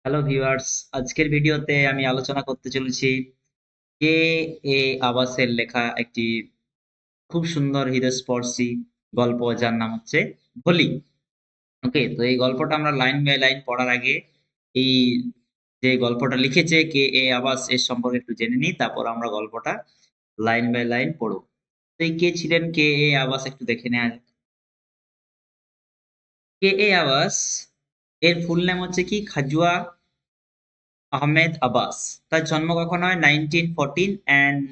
Hello viewers, আজকের ভিডিওতে আমি আলোচনা করতে চলেছি কে এ আবাসের লেখা একটি খুব সুন্দর হৃদয়স্পর্শী গল্প যার নাম হচ্ছে ভোলি। ওকে, তো এই গল্পটা আমরা লাইন বাই লাইন পড়ার আগে এই যে গল্পটা লিখেছে কে এ আবাস এর সম্পর্কে একটু জেনে নিই, তারপর আমরা গল্পটা লাইন বাই লাইন পড়ব। তো এই কে ছিলেন কে এ আবাস একটু দেখে নেওয়া যাক। কে এ আবাস এর ফুল নেম হচ্ছে কি খাজুয়া আহমেদ আব্বাস। তার জন্ম কখন হয় 1914 অ্যান্ড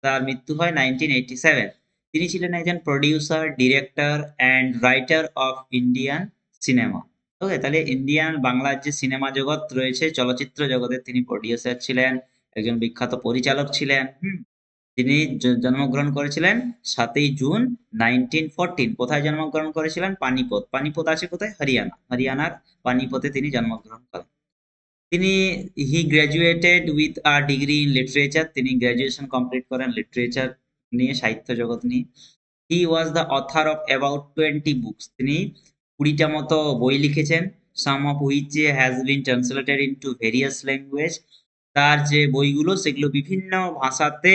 তার মৃত্যু হয় 1987। তিনি ছিলেন একজন producer, director and writer of Indian cinema. Okay, তাহলে ইন্ডিয়ান বাংলার যে সিনেমা জগৎ রয়েছে, চলচ্চিত্র জগতের তিনি প্রডিউসার ছিলেন, একজন বিখ্যাত পরিচালক ছিলেন। তিনি জন্মগ্রহণ করেছিলেন 7ই জুন 1914। কোথায় জন্মগ্রহণ করেছিলেন? পানিপত। পানিপত আছে কোথায়? হরিয়ানা। হরিয়ানার পানিপতে তিনি জন্মগ্রহণ করেন। তিনি he graduated with a degree in literature. তিনি গ্র্যাজুয়েশন কমপ্লিট করেন লিটারেচার নিয়ে, সাহিত্য জগৎ নিয়ে। He was the author of about 20 books. তিনি 20টা মতো বই লিখেছেন। Some of which has been translated into various language. তার যে বইগুলো সেগুলো বিভিন্ন ভাষাতে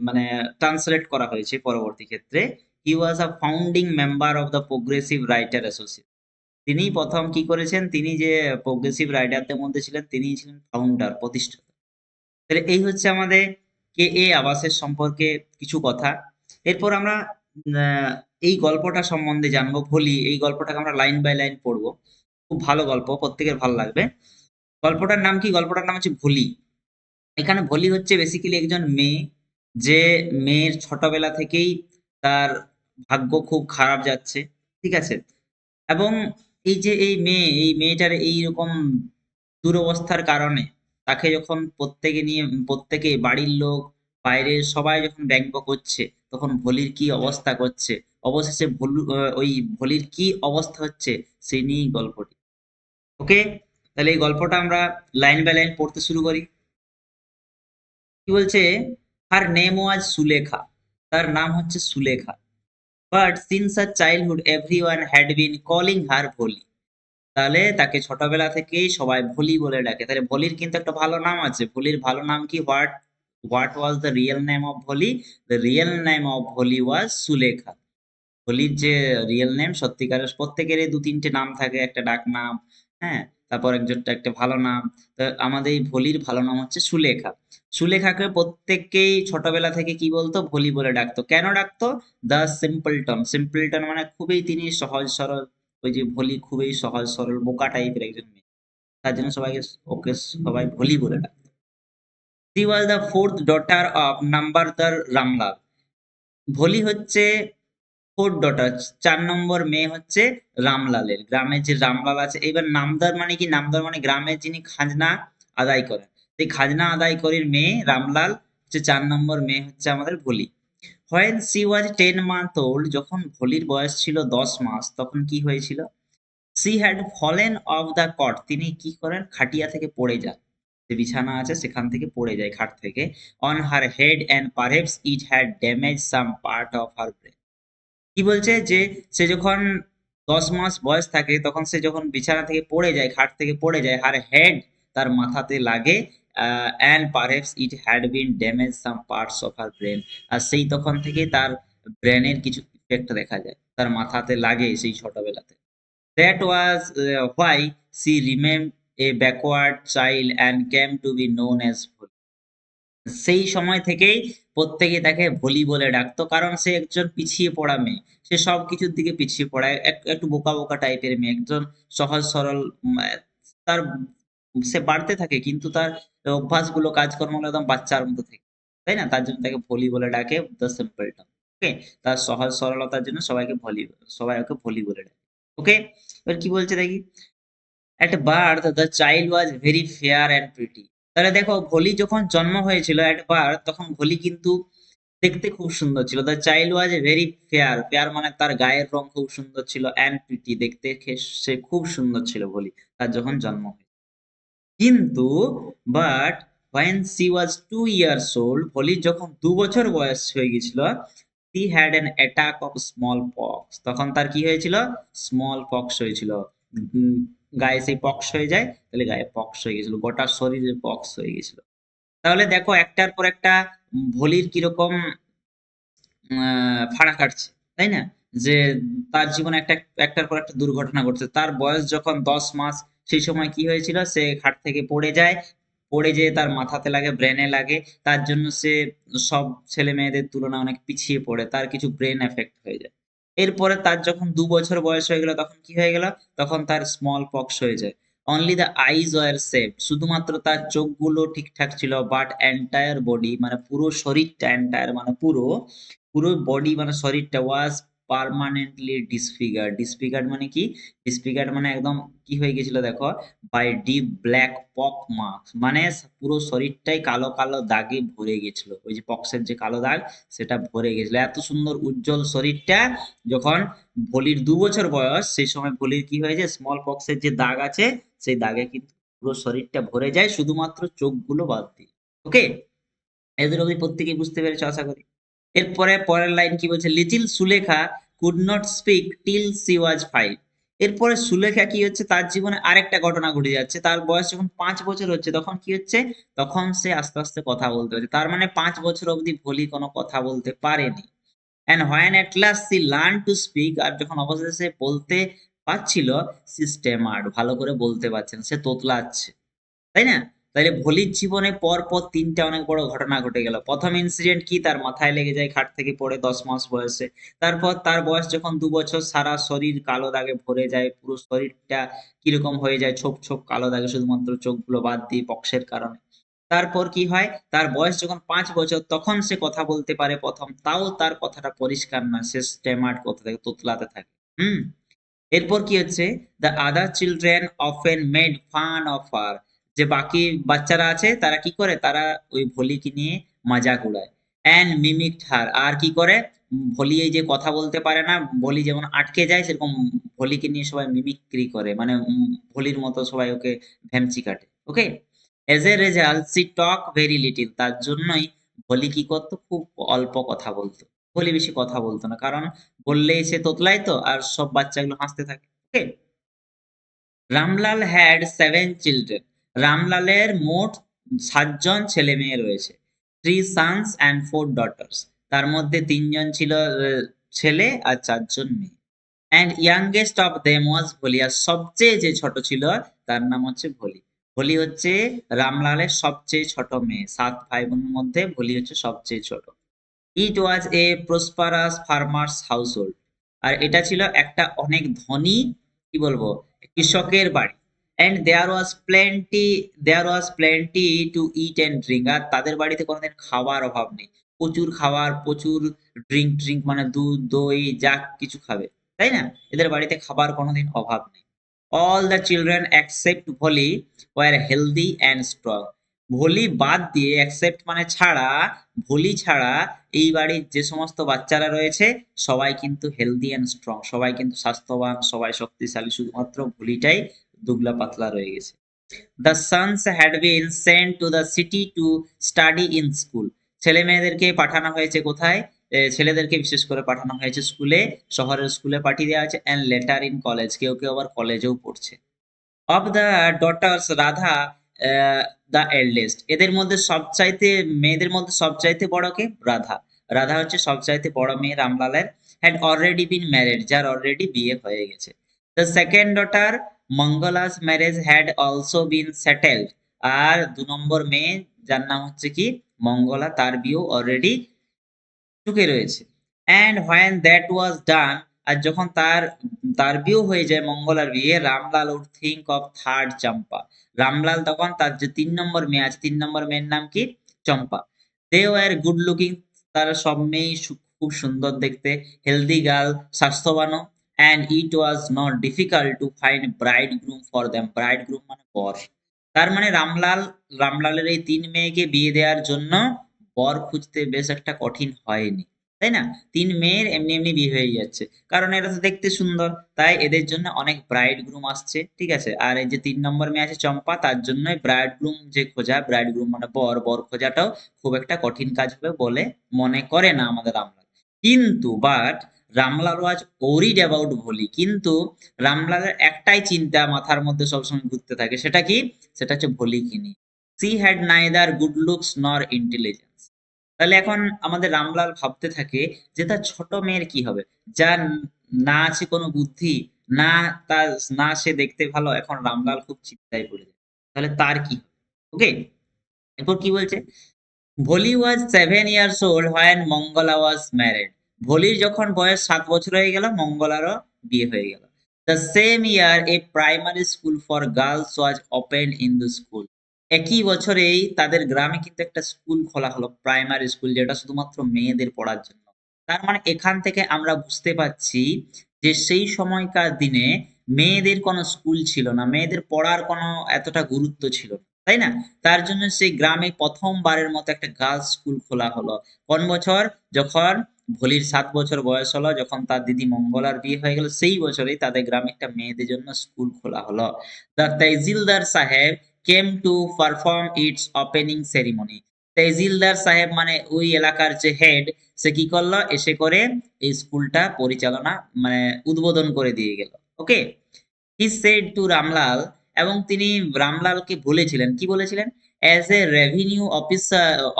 মানে ট্রান্সলেট করা হয়েছে পরবর্তী ক্ষেত্রে। He was a founding member of the progressive writer association. তিনিই প্রথম কি করেছেন, তিনি যে প্রোগ্রেসিভ রাইটারদের মধ্যে ছিলেন, তিনিই ছিলেন ফাউন্ডার, প্রতিষ্ঠাতা। তাহলে এই হচ্ছে আমাদের কে এ আবাসের সম্পর্কে কিছু কথা। এরপর আমরা আহ, এই গল্পটা সম্বন্ধে জানবো। ভোলি, এই গল্পটাকে আমরা লাইন বাই লাইন পড়বো। খুব ভালো গল্প, প্রত্যেকের ভালো লাগবে। গল্পটার নাম কি? গল্পটার নাম হচ্ছে ভোলি। এখানে ভোলি হচ্ছে বেসিক্যালি একজন মেয়ে, যে মেয়ের ছোটবেলা থেকেই তার ভাগ্য খুব খারাপ যাচ্ছে। ঠিক আছে? এবং এই যে এই মেয়েটার এইরকম দুরবস্থার কারণে তাকে যখন প্রত্যেকে বাড়ির লোক, বাইরের সবাই যখন ব্যঙ্গ করছে, তখন ভোলির কি অবস্থা করছে, অবশেষে ওই ভোলির কি অবস্থা হচ্ছে, সেই নিয়েই গল্পটি। ওকে, তাহলে এই গল্পটা আমরা লাইন বাই লাইন পড়তে শুরু করি। কি বলছে? Her name was Sulekha. তার নাম হচ্ছে Sulekha. But since her childhood everyone had been calling her Bholi. তাহলে তাকে ছোটবেলা থেকেই সবাই ভোলি বলে ডাকে। তাহলে ভোলির কিন্তু একটা ভালো নাম আছে। ভোলির ভালো নাম কি? What was the real name of Bholi? The real name of Bholi was Sulekha. ভোলির যে রিয়েল নেম, সত্যিকারের প্রত্যেকেরই দু তিনটে নাম থাকে, একটা ডাক নাম, হ্যাঁ, তারপর একজনটা একটা ভালো নাম। তো আমাদের এই ভোলির ভালো নাম হচ্ছে সুলেখা। সুলেখাকে প্রত্যেককেই ছোটবেলা থেকে কি বলতো? ভোলি বলে ডাকতো। কেন ডাকতো? দ্য সিম্পলটন। সিম্পলটন মানে খুবই তিনি সহজ সরল। ওই যে ভোলি খুবই সহজ সরল বোকা টাইপের একজন মেয়ে, তার জন্য ওকে সবাই ভোলি বলে ডাকতো। She was the fourth daughter of Numberdar Ramlal. Bholi হচ্ছে ফোর্থ ডটার, 4 নম্বর মেয়ে হচ্ছে রামলালের। গ্রামের যে রামলাল আছে, এবার নামদার মানে কি? নামদার মানে গ্রামের যিনি খাজনা আদায় করেন, সেই খাজনা আদায়কারীর মেয়ে রামলাল হচ্ছে 4 নম্বর মেয়ে হচ্ছে আমাদের Bholi. When she was 10 month old, যখন ভোলির বয়স ছিল 10 মাস, তখন কি হয়েছিল? She had fallen off the cot. তিনি কি করেন? খাটিয়া থেকে পড়ে যান। যে বিছানা আছে সেখান থেকে পড়ে যায়, খাট থেকে। On her head and perhaps it had damage some part of her brain. কি বলছে? যে সে যখন 10 মাস বয়স থাকে, তখন সে যখন বিছানা থেকে পড়ে যায়, খাট থেকে পড়ে যায়, হার হেড, তার মাথাতে লাগে। And perhaps it had been damage some parts of her brain. আর সেই তখন থেকে তার ব্রেনের কিছু ইফেক্ট দেখা যায়, তার মাথাতে লাগে সেই ছোটবেলাতে। That was why she remain a backward child and came to be known as. সেই সময় থেকেই প্রত্যেকে তাকে ভোলি বলে ডাকতো, কারণ সে একজন পিছিয়ে পড়া মেয়ে। সে সবকিছুর দিকে পিছিয়ে পড়া, একটু বোকা বোকা টাইপের মেয়ে, একজন সহজ সরল। তার সে বাড়তে থাকে, কিন্তু তার অভ্যাসগুলো, কাজকর্মগুলো একদম বাচ্চার মতো থাকে, তাই না? তার জন্য তাকে ভোলি বলে ডাকে, দ্য সিম্পলটন। ওকে, তার সহজ সরলতার জন্য সবাই ওকে ভোলি বলে ডাকে। ওকে, এবার কি বলছে দেখি। At birth, the child was very fair and pretty. তাহলে দেখো, ভোলি যখন জন্ম হয়েছিল at birth, তখন ভোলি কিন্তু দেখতে খুব সুন্দর ছিল। The child was very fair. Fair মানে তার গায়ের রং খুব সুন্দর ছিল, অ্যান্ড প্রিটি, দেখতে সে খুব সুন্দর ছিল ভোলি, তার যখন জন্ম হয়। কিন্তু but when she was 2 years old, ভোলির যখন 2 বছর বয়স হয়ে গেছিল, he had an attack of smallpox. তখন তার কি হয়েছিল? স্মল পক্স হয়েছিল। গায়ে সেই পক্স হয়ে যায়, তাহলে গায়ে পক্স হয়ে গেছিল, গোটা শরীরে পক্স হয়ে গেছিল। তাহলে দেখো একটার পর একটা ভলির কিরকম ফাড়া কাটছে, তাই না? যে তার জীবনে একটার পর একটা দুর্ঘটনা ঘটছে। তার বয়স যখন 10 মাস, সেই সময় কি হয়েছিল, সে খাট থেকে পড়ে যায়, পড়ে যেয়ে তার মাথাতে লাগে, ব্রেনে লাগে, তার জন্য সে সব ছেলে মেয়েদের তুলনায় অনেক পিছিয়ে পড়ে, তার কিছু ব্রেন এফেক্ট হয়ে যায়। এরপরে তার যখন 2 বছর বয়স হয়ে গেল, তখন কি হয়ে গেল, তখন তার স্মল পক্স হয়ে যায়। Only the eyes were save, শুধুমাত্র তার চোখগুলো ঠিকঠাক ছিল, বাট এন্টায়ার বডি মানে পুরো শরীরটা, এন্টায়ার মানে পুরো, পুরো বডি মানে শরীরটা ওয়াজ পার্মানেন্টলি ডিসফিগার্ড। ডিসফিগার্ড মানে কি? ডিসফিগার্ড মানে একদম কি হয়ে গেছিল দেখো, বাই ডিপ ব্ল্যাক পক মার্কস, মানে পুরো শরীরটাই কালো কালো দাগে ভরে গেছিল, ওই যে পক্সের যে কালো দাগ সেটা ভরে গেছিল। এত সুন্দর উজ্জ্বল শরীরটা, যখন ভলির 2 বছর বয়স, সেই সময় ভলির কি হয়েছে, স্মল পক্সের যে দাগ আছে সেই দাগে কিন্তু পুরো শরীরটা ভরে যায়, শুধুমাত্র চোখগুলো বাদ দিয়ে। ওকে, এদের অবধি প্রত্যেকেই বুঝতে পেরেছো আশা করি। এরপরে পরের লাইন কি বলছে, little Sulekha could not speak till C ওয়াজ 5। এরপরে সুলেখা কি হচ্ছে, তার জীবনে আরেকটা ঘটনা ঘটে যাচ্ছে। তার বয়স যখন 5 বছর হচ্ছে, তখন কি হচ্ছে, তখন সে আস্তে আস্তে কথা বলতে পারছে। তার মানে 5 বছর অবধি ভলি কোনো কথা বলতে পারেনি। And when at last she learn to speak, আর যখন অবশেষে সে বলতে পারছিল, সি স্টেমার্ড, ভালো করে বলতে পারছে না, সে তোতলাচ্ছে, তাই না? তাইলে ভলির জীবনে পর পর 3টা অনেক বড় ঘটনা ঘটে গেল। প্রথম ইনসিডেন্ট কি, তার মাথায় লেগে যায় খাট থেকে পড়ে 10 মাস বয়সে। তারপর তার বয়স যখন 2 বছর, সারা শরীর কালো দাগে ভরে যায়, পুরো শরীরটা কিরকম হয়ে যায়, ছোপ ছোপ কালো দাগে, শুধুমাত্র চোখগুলো বাদ দিয়ে পক্সের কারণে। তারপর কি হয়, তার বয়স যখন 5 বছর, তখন সে কথা বলতে পারে প্রথম, তাও তার কথাটা পরিষ্কার না, সে স্টেমার্ড, কথা থেকে তোতলাতে থাকে। হুম। এরপর কি হচ্ছে, the other children often made fun of her, যে বাকি বাচ্চারা আছে তারা কি করে, তারা ওই ভলিকে নিয়ে মজাক উড়ায়। অ্যান্ড মিমিকড হার, আর কি করে, ভলি এই যে কথা বলতে পারে না, ভলি যেমন আটকে যায়, সেরকম ভলিকে নিয়ে সবাই মিমিক্রি করে, মানে ভলির মতো সবাই ওকে ভ্যামচি কাটে। Okay, as a result she talk very little, তার জন্যই ভলি কি করতো, খুব অল্প কথা বলতো। ভলি বেশি কথা বলতো না, কারণ বললেই সে তোতলায় তো, আর সব বাচ্চাগুলো হাসতে থাকে। ওকে, রামলাল হ্যাড 7 চিলড্রেন, রামলালের মোট 7 জন ছেলে মেয়ে রয়েছে। 3 sons and 4 daughters, তার মধ্যে 3 জন ছিল ছেলে আর 4 জন মেয়ে। And youngest of them was Bholi, আর সবচেয়ে যে ছোট ছিল তার নাম হচ্ছে ভলি। ভলি হচ্ছে রামলালের সবচেয়ে ছোট মেয়ে, 7 ভাই বোনের মধ্যে ভলি হচ্ছে সবচেয়ে ছোট। It was a prosperous farmer's household, আর এটা ছিল একটা অনেক ধনী, কি বলবো, কৃষকের বাড়ি। And there was plenty to eat and drink, আর তাদের বাড়িতে কোনোদিন খাওয়ার অভাব নেই। প্রচুর খাবার, প্রচুর ড্রিঙ্ক, ড্রিঙ্ক মানে দুধ দই যা কিছু খাবে, তাই না? এদের বাড়িতে খাবার কোনোদিন অভাব নেই। All the children except Bholi were healthy and strong, Bholi বাদ দিয়ে, অ্যাকসেপ্ট মানে ছাড়া, ভলি ছাড়া এই বাড়ির যে সমস্ত বাচ্চারা রয়েছে সবাই কিন্তু হেলদি অ্যান্ড স্ট্রং, সবাই কিন্তু স্বাস্থ্যবান, সবাই শক্তিশালী, শুধুমাত্র ভলিটাই দুবলা পাতলা রয়ে গেছে। The sons had been sent to the city to study in school, ছেলে মেয়েদেরকে পাঠানো হয়েছে কোথায়, ছেলেদেরকে বিশেষ করে পাঠানো হয়েছে স্কুলে, শহরের স্কুলে পাঠিয়ে দেওয়া হয়েছে। অ্যান্ড লেটার ইন কলেজ, কেউ কেউ আবার কলেজেও পড়ছে। Of the daughters Radha the eldest, এদের মধ্যে সবচাইতে, মেয়েদের মধ্যে সবচাইতে বড় কে, রাধা। রাধা হচ্ছে সবচাইতে বড় মেয়ে রামলালের। হ্যাড অলরেডি বিন ম্যারিড, যার অলরেডি বিয়ে হয়ে গেছে। The second daughter Mangala's marriage had also been settled, আর 2 নম্বর মেয়ে যার নাম হচ্ছে কি মঙ্গলা, তার বিয়েও অলরেডি চুকে রয়েছে। And when that was done, আর যখন তার তার বিয়েও হয়ে যায়, মঙ্গলার বিয়ে, Ramlal would think of third Champa, Ramlal তখন তার যে 3 নম্বর মেয়ে আছে, 3 নম্বর মেয়ের নাম কি, Champa. They were good looking, তারা সব মেয়েই খুব সুন্দর দেখতে, হেলদি গার্ল, স্বাস্থ্যবানও। And it was not difficult to find bridegroom for them, bridegroom মানে বর। তার মানে রামলালের এই 3 মেয়েকে বিয়ে দেওয়ার জন্য বর খুঁজতে বেশ একটা কঠিন হয়নি, তাই না? 3 মেয়ের এমনি এমনি বিয়ে হয়ে যাচ্ছে, কারণ এরা তো দেখতে সুন্দর, তাই এদের জন্য অনেক ব্রাইড গ্রুম আসছে, ঠিক আছে। আর এই যে 3 নম্বর মেয়ে আছে চম্পা, তার জন্য ব্রাইড গ্রুম যে খোঁজা, ব্রাইড গ্রুম মানে বর, বর খোঁজাটাও খুব একটা কঠিন কাজ হবে বলে মনে করে না আমাদের রামলাল। কিন্তু but Ramlal was worried about volley, কিন্তু রামলালের একটাই চিন্তা মাথার মধ্যে সবসময় ঘুরতে থাকে, সেটা কি? সেটা হচ্ছে ভলিকে নিয়ে। She had neither good looks নর ইন্টেলিজেন্স। তাহলে এখন আমাদের রামলাল ভাবতে থাকে যে তার ছোট মেয়ের কি হবে, যার না আছে কোনো বুদ্ধি, না তার, না সে দেখতে ভালো। এখন রামলাল খুব চিন্তায় পড়ে যায়, তাহলে তার কি হবে? ওকে, এরপর কি বলছে? Bholi was 7 years old when Mangala was married. ভোলির যখন বয়স 7 বছর হয়ে গেল, মঙ্গলারও বিয়ে হয়ে গেল। The same year a primary school for girls was open in the school. একই বছরেই তাদের গ্রামে কিন্তু একটা স্কুল খোলা হলো, প্রাইমারি স্কুল, যেটা শুধুমাত্র মেয়েদের পড়ার জন্য। তার মানে এখান থেকে আমরা বুঝতে পারছি যে সেই সময়কার দিনে মেয়েদের কোনো স্কুল ছিল না, মেয়েদের পড়ার কোনো এতটা গুরুত্ব ছিল না, তাই না? তার জন্য সেই গ্রামে প্রথমবারের মতো একটা গার্লস স্কুল খোলা হলো। কোন বছর? যখন ভোলির 7 বছর বয়স হলো, যখন তার দিদি মঙ্গলার বিয়ে হয়ে গেল, সেই বছরেই তাদের গ্রামে একটা মেয়েদের জন্য স্কুল খোলা হলো। The Tehsildar sahib came to perform its opening ceremony. Tehsildar sahib মানে ওই এলাকার যে হেড, সে কি করলো? এসে করে এই স্কুলটা পরিচালনা, মানে উদ্বোধন করে দিয়ে গেল। Okay, he said to Ramlal, এবং তিনি রামলালকে বলেছিলেন, কি বলেছিলেন? As a revenue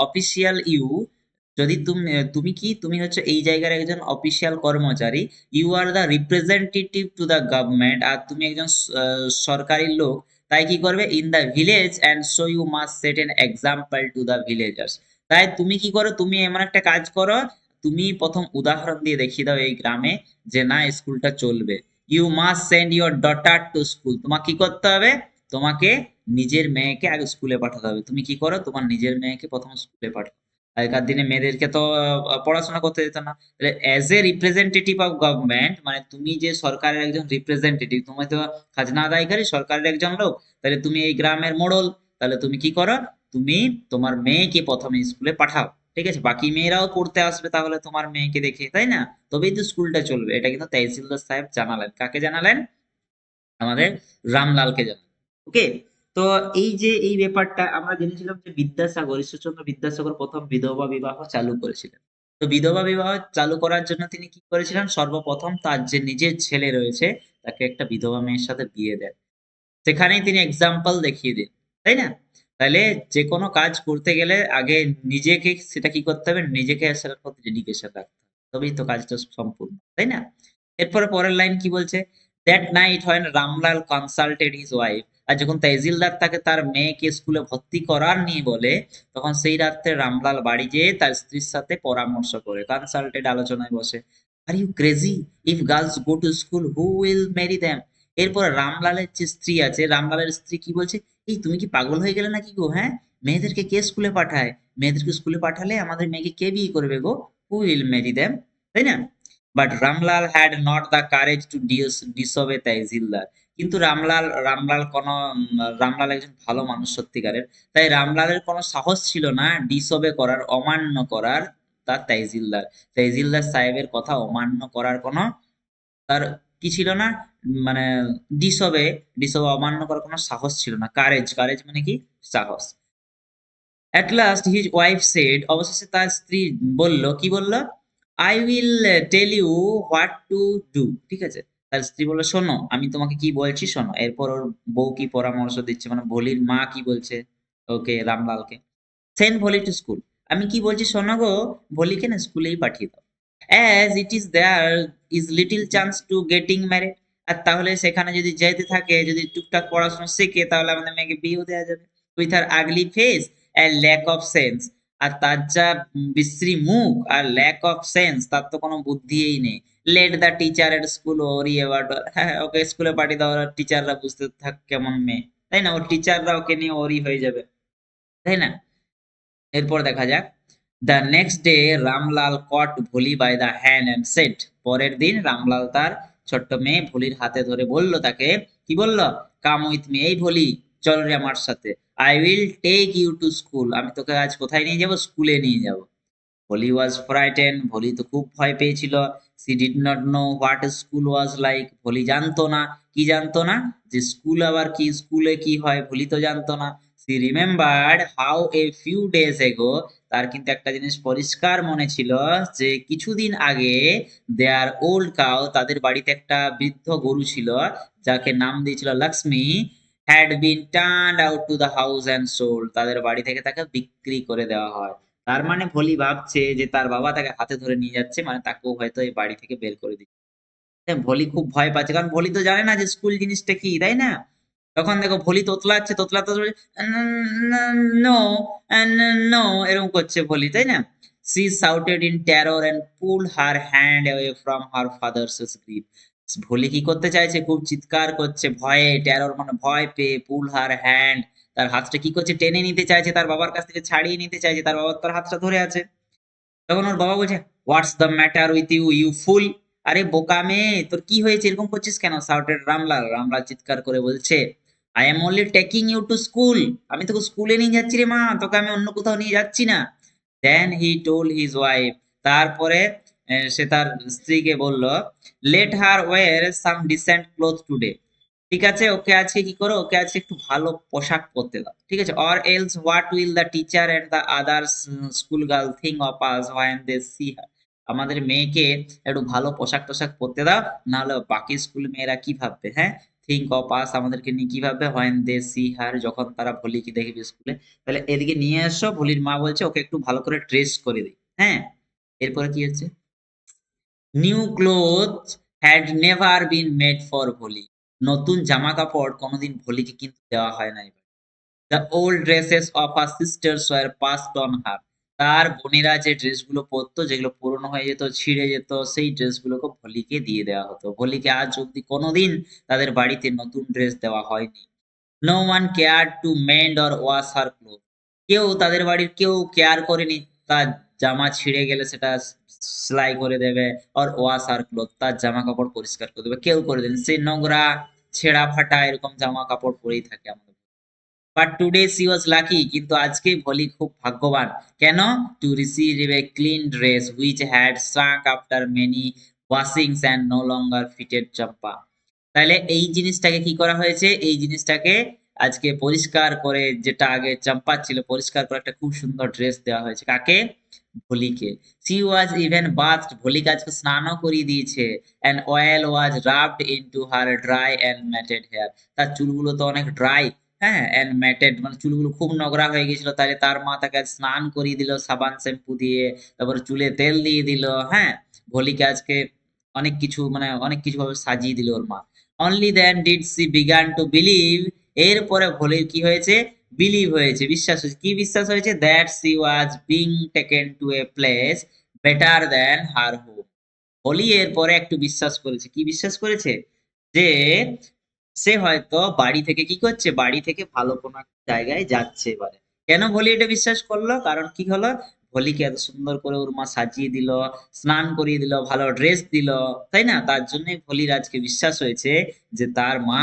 official you, যদি তুমি, তুমি কি, তুমি হচ্ছে এই জায়গার একজন অফিসিয়াল কর্মচারী। You are the representative to the government, আর তুমি একজন সরকারি লোক। তাই কি করবে? In the village and so you must set an example to the villagers. তাই তুমি কি করো? তুমি এমন একটা কাজ করো, তুমি প্রথম উদাহরণ দিয়ে দেখিয়ে দাও এই গ্রামে যে না, স্কুলটা চলবে। You must send your daughter to school. তোমাকে কি করতে হবে? তোমাকে নিজের মেয়েকে আগে স্কুলে পাঠাতে হবে। তুমি কি করো? তোমার নিজের মেয়েকে প্রথম স্কুলে পাঠাও। আগেকার দিনে মেয়েদেরকে তো পড়াশোনা করতে দিত না। তাহলে as a representative of government, মানে তুমি যে সরকারের একজন রিপ্রেজেন্টেটিভ, তুমি তো খাজনা আদায়কারী, সরকারের একজন লোক, তাহলে তুমি এই গ্রামের মোড়ল। তাহলে তুমি কি করো? তুমি তোমার মেয়েকে প্রথমে স্কুলে পাঠাও। ঠিক আছে? বাকি মেয়েরাও পড়তে আসবে তাহলে তোমার মেয়েকে দেখে, তাই না? তবেই তো স্কুলটা চলবে। এটা কিন্তু তহসিলদার সাহেব জানালেন। কাকে জানালেন? আমাদের রামলালকে জানালেন। ওকে, তো এই যে এই ব্যাপারটা আমরা জেনেছিলাম যে বিদ্যাসাগর, ঈশ্বরচন্দ্র বিদ্যাসাগর প্রথম বিধবা বিবাহ চালু করেছিলেন। তো বিধবা বিবাহ চালু করার জন্য তিনি কি করেছিলেন? সর্বপ্রথম তার যে নিজের ছেলে রয়েছে, তাকে একটা বিধবা মেয়ের সাথে বিয়ে দেন। সেখানেই তিনি এক্সাম্পল দেখিয়ে দিন, তাই না? তাহলে যে কোনো কাজ করতে গেলে আগে নিজেকে সেটা কি করতে হবে? নিজেকে সেটার প্রতি ডেডিকেশন রাখতে হবে, তবেই তো কাজটা সম্পূর্ণ, তাই না? এরপরে পরের লাইন কি বলছে? That night when Ramlal consulted his wife, আর যখন তেহজিলদার তাকে তার মেয়েকে স্কুলে ভর্তি করার নিয়ে বলে, তখন সেই রাত্রে রামলাল বাড়ি যেয়ে তার স্ত্রীর সাথে পরামর্শ করে, কনসাল্টেড, আলোচনায় বসে। Are you crazy, if girls go to school who will marry them. এরপর রামলালের যে স্ত্রী আছে, রামলালের স্ত্রী কি বলছে? এই তুমি কি পাগল হয়ে গেলে নাকি গো? হ্যাঁ, মেয়েদেরকে কে স্কুলে পাঠায়? মেয়েদেরকে স্কুলে পাঠালে আমাদের মেয়েকে কে বিয়ে করবে গো? হু উইল ম্যারি দেম, তাই না? But Ramlal had not the courage to disobey Tehsildar. কিন্তু রামলাল কোনো রামলাল একজন ভালো মানুষ সত্যিকারের। তাই রামলালের কোনো সাহস ছিল না ডিসোবে করার, অমান্য করার তার তহসিলদার সাহেবের কথা অমান্য করার কোনো তার কি ছিল না? মানে ডিসোবে অমান্য করার কোনো সাহস ছিল না। কারেজ মানে কি? সাহস। At last his wife said, অবশেষে তার স্ত্রী বলল, কি বলল? I will tell you what to do. ঠিক আছে? তার স্ত্রী বলল, শোনো, আমি তোমাকে কি বলছি শোনো। এরপর ওর বউ কি পরামর্শ দিচ্ছে, মানে ভোলির মা কি বলছে ওকে, রামলালকে? Send Bholi to school. আমি কি বলছি শোনো গো, ভোলিকে না স্কুলেই পাঠিয়ে দাও। As it is there is little chance to getting married. আর তাহলে সেখানে যদি যেতে থাকে, যদি টুকটাক পড়াশোনা শেখে, তাহলে আমাদের মেয়েকে বিয়েও দেওয়া যাবে। With her ugly face and lack of sense. আর তার যা বিশ্রী মুখ আর ল্যাক অফ সেন্স, তার তো কোনো বুদ্ধিই নেই। Let the teacher at school ওরি অ্যাবাউট। হ্যাঁ, ওকে স্কুলে পাঠিয়ে দাও, টিচাররা বুঝতে থাক কেমন মেয়ে, তাই না? ওর টিচাররা ওকে নিয়ে ওরি হয়ে যাবে, তাই না? এরপর দেখা যাক। The next day Ramlal caught Bholi by the hand and said. পরের দিন রামলাল তার ছোট্ট মেয়ে ভোলির হাতে ধরে বলল তাকে, কি বলল? কাম উইথ মি, এই ভোলি চল রে আমার সাথে। I will take you to school, আমি তোকে আজ কোথায় নিয়ে যাব? স্কুলে নিয়ে যাব। ভলি ওয়াজ ফ্রাইটেন, ভলি তো খুব ভয় পেয়েছিল। C did not know what school was like, volley জানতো না কি জানতো না যে স্কুল আবার কি, স্কুলে কি হয় ভলি তো জানতো না। She remembered how a few days ago, তার কিন্তু একটা জিনিস পরিষ্কার মনে ছিল যে কিছুদিন আগে দেয়ার ওল্ড কাউ, তাদের বাড়িতে একটা বৃদ্ধ গরু ছিল যাকে নাম দিয়েছিল Lakshmi, had been turned out to the house and sold, তাদের বাড়ি থেকে তাকে বিক্রি করে দেওয়া হয়। তার মানে ভলি ভাবছে যে তার বাবা তাকে হাতে ধরে নিয়ে যাচ্ছে, মানে তাকেও হয়তো এই বাড়ি থেকে বের করে দিচ্ছে। ভলি খুব ভয় পাচ্ছে, কারণ ভলি তো জানে না যে স্কুল জিনিসটা কি, তাই না? তখন দেখো ভলি তোতলাচ্ছে, তোতলাতে নো নো এরকম করছে ভলি, তাই না? She shouted in terror and pull her hand away from her father's grip. Bholi কি করতে চাইছে, খুব চিৎকার করছে ভয়ে, টেরর মানে ভয় পেয়ে, পুল হার হ্যান্ড, তার হাতটা কি করছে, টেনে নিতে চাইছে, তার বাবার কাছ থেকে ছাড়িয়ে নিতে চাইছে, তার বাবা তার হাতটা ধরে আছে। তখন ওর বাবা বলছে, what's the matter with you you fool, আরে বোকা মেয়ে তোর কি হয়েছে, এরকম করছিস কেন? শাউটেড রামলাল, রামলাল চিৎকার করে বলছে, I am only taking you to school, আমি তোকে স্কুলে নিয়ে যাচ্ছি রে মা, তোকে আমি অন্য কোথাও নিয়ে যাচ্ছি না। দেন হি টোল্ড হিজ ওয়াইফ, তারপরে সে তার স্ত্রীকে বলল, লেট হার ওয়্যার সাম ডিসেন্ট ক্লোথ টুডে, ঠিক আছে ওকে আজকে কি করো, ওকে আজকে একটু ভালো পোশাক পরতে দাও, ঠিক আছে? Or else what will the teacher and the others school girl think of us when they see her, আমাদের মেয়েকে একটু ভালো পোশাক টোশাক পরতে দাও, নাহলে বাকি স্কুল মেয়েরা কি ভাববে, হ্যাঁ? থিঙ্ক অফ আস, আমাদেরকে নিয়ে কি ভাববে, হোয়েন দে সি হার, যখন তারা ভলিকে দেখবে স্কুলে। তাহলে এদিকে নিয়ে এসো, ভলির মা বলছে ওকে একটু ভালো করে ড্রেস করে দিই, হ্যাঁ? এরপরে কি হচ্ছে, new cloth had never been made for Bholi, নতুন জামা কাপড় কোনোদিন ভলিকে কিন্তু দেওয়া হয় নাই। The old dresses of her sisters were passed on her, তার বোনেরা যে ড্রেসগুলো পরতো, যেগুলো পুরনো হয়ে যেত, ছিঁড়ে যেত, সেই ড্রেসগুলোকে ভলিকে দিয়ে দেওয়া হতো। ভলিকে আজ অব্দি কোনোদিন তাদের বাড়িতে নতুন ড্রেস দেওয়া হয়নি। No one care to mend or wash her cloth, কেউ তাদের বাড়ির কেউ কেয়ার করেনি তার জামা ছিঁড়ে গেলে সেটা সেলাই করে দেবে, আর ওয়াশ হার ক্লোথ, তার জামা কাপড় পরিষ্কার করে দেবে, কেউ করে দেয়নি। সে নোংরা ছেঁড়া ফাটা এরকম জামা কাপড় পরেই থাকে আমাদের। But today she was lucky, কিন্তু আজকে ভলি খুব ভাগ্যবান, কেন? To receive a clean dress which had shrunk after many washings and no longer fitted Champa, তাহলে এই জিনিসটাকে কি করা হয়েছে, এই জিনিসটাকে আজকে পরিষ্কার করে, যেটা আগে চাম্পাচ্ছিল পরিষ্কার করে একটা খুব সুন্দর ড্রেস দেওয়া হয়েছে, কাকে? ভলিকে। সি ওয়াজ ইভেন বাথড, ভলিকে আজকে স্নানও করিয়ে দিয়েছে। And oil was rubbed into her dry and matted hair, তার চুলগুলো তো অনেক ড্রাই, হ্যাঁ, অ্যান্ড ম্যাটেড মানে চুলগুলো খুব নোংরা হয়ে গেছিল, তাহলে তার মা তাকে আজ স্নান করিয়ে দিল সাবান শ্যাম্পু দিয়ে, তারপরে চুলে তেল দিয়ে দিল, হ্যাঁ? ভলিকে আজকে অনেক কিছু মানে অনেক কিছু ভাবে সাজিয়ে দিল ওর মা। Only then did she begin to believe, এরপরে ভলির কি হয়েছে, বিলিভ হয়েছে, বিশ্বাস হয়েছে, কি বিশ্বাস হয়েছে, that C was being taken to a place better than her home, volley এরপরে একটু বিশ্বাস করেছে, কি বিশ্বাস করেছে, যে সে হয়তো বাড়ি থেকে কি করছে, বাড়ি থেকে ভালো কোনো একটা জায়গায় যাচ্ছে এবারে। কেন ভলি এটা বিশ্বাস করলো, কারণ কি হলো, ভলিকে এত সুন্দর করে ওর মা সাজিয়ে দিল, স্নান করিয়ে দিল, ভালো ড্রেস দিল, তাই না? তার জন্যই ভলির আজকে বিশ্বাস হয়েছে যে তার মা,